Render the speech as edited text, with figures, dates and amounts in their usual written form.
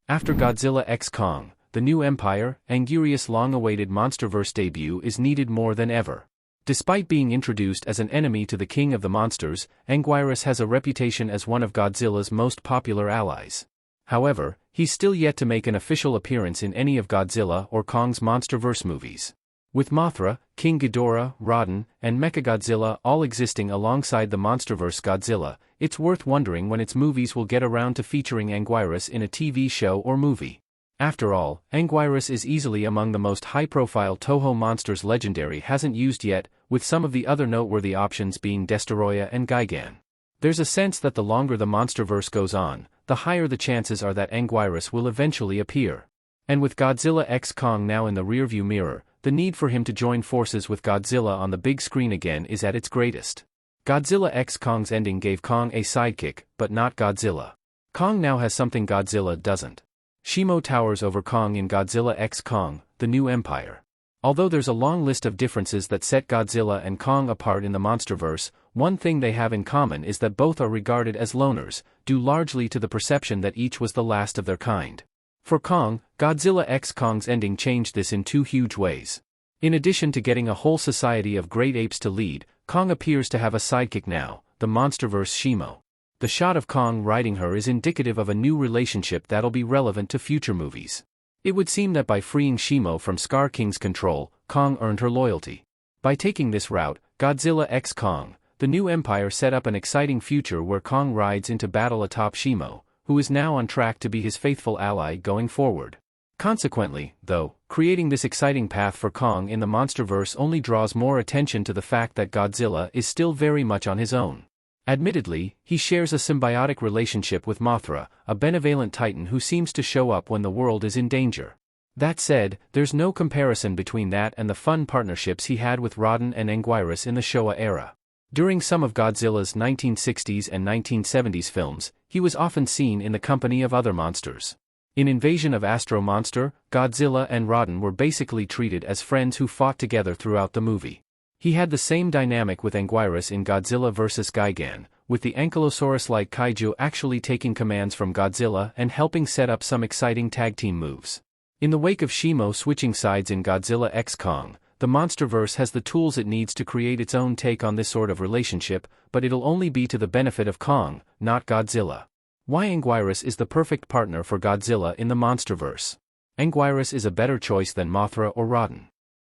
After Godzilla x Kong, the new empire, Anguirus' long-awaited Monsterverse debut is needed more than ever. Despite being introduced as an enemy to the king of the monsters, Anguirus has a reputation as one of Godzilla's most popular allies. However, he's still yet to make an official appearance in any of Godzilla or Kong's Monsterverse movies. With Mothra, King Ghidorah, Rodan, and Mechagodzilla all existing alongside the Monsterverse Godzilla, it's worth wondering when its movies will get around to featuring Anguirus in a TV show or movie. After all, Anguirus is easily among the most high-profile Toho monsters Legendary hasn't used yet, with some of the other noteworthy options being Destoroyah and Gigan. There's a sense that the longer the Monsterverse goes on, the higher the chances are that Anguirus will eventually appear. And with Godzilla x Kong now in the rearview mirror, the need for him to join forces with Godzilla on the big screen again is at its greatest. Godzilla x Kong's ending gave Kong a sidekick, but not Godzilla. Kong now has something Godzilla doesn't. Shimo towers over Kong in Godzilla x Kong, the New Empire. Although there's a long list of differences that set Godzilla and Kong apart in the Monsterverse, one thing they have in common is that both are regarded as loners, due largely to the perception that each was the last of their kind. For Kong, Godzilla x Kong's ending changed this in two huge ways. In addition to getting a whole society of great apes to lead, Kong appears to have a sidekick now, the Monsterverse Shimo. The shot of Kong riding her is indicative of a new relationship that'll be relevant to future movies. It would seem that by freeing Shimo from Scar King's control, Kong earned her loyalty. By taking this route, Godzilla x Kong, the New Empire set up an exciting future where Kong rides into battle atop Shimo, who is now on track to be his faithful ally going forward. Consequently, though, creating this exciting path for Kong in the Monsterverse only draws more attention to the fact that Godzilla is still very much on his own. Admittedly, he shares a symbiotic relationship with Mothra, a benevolent titan who seems to show up when the world is in danger. That said, there's no comparison between that and the fun partnerships he had with Rodan and Anguirus in the Showa era. During some of Godzilla's 1960s and 1970s films, he was often seen in the company of other monsters. In Invasion of Astro Monster, Godzilla and Rodan were basically treated as friends who fought together throughout the movie. He had the same dynamic with Anguirus in Godzilla vs. Gigan, with the Ankylosaurus-like kaiju actually taking commands from Godzilla and helping set up some exciting tag team moves. In the wake of Shimo switching sides in Godzilla x Kong, the Monsterverse has the tools it needs to create its own take on this sort of relationship, but it'll only be to the benefit of Kong, not Godzilla. Why Anguirus is the perfect partner for Godzilla in the Monsterverse? Anguirus is a better choice than Mothra or Rodan.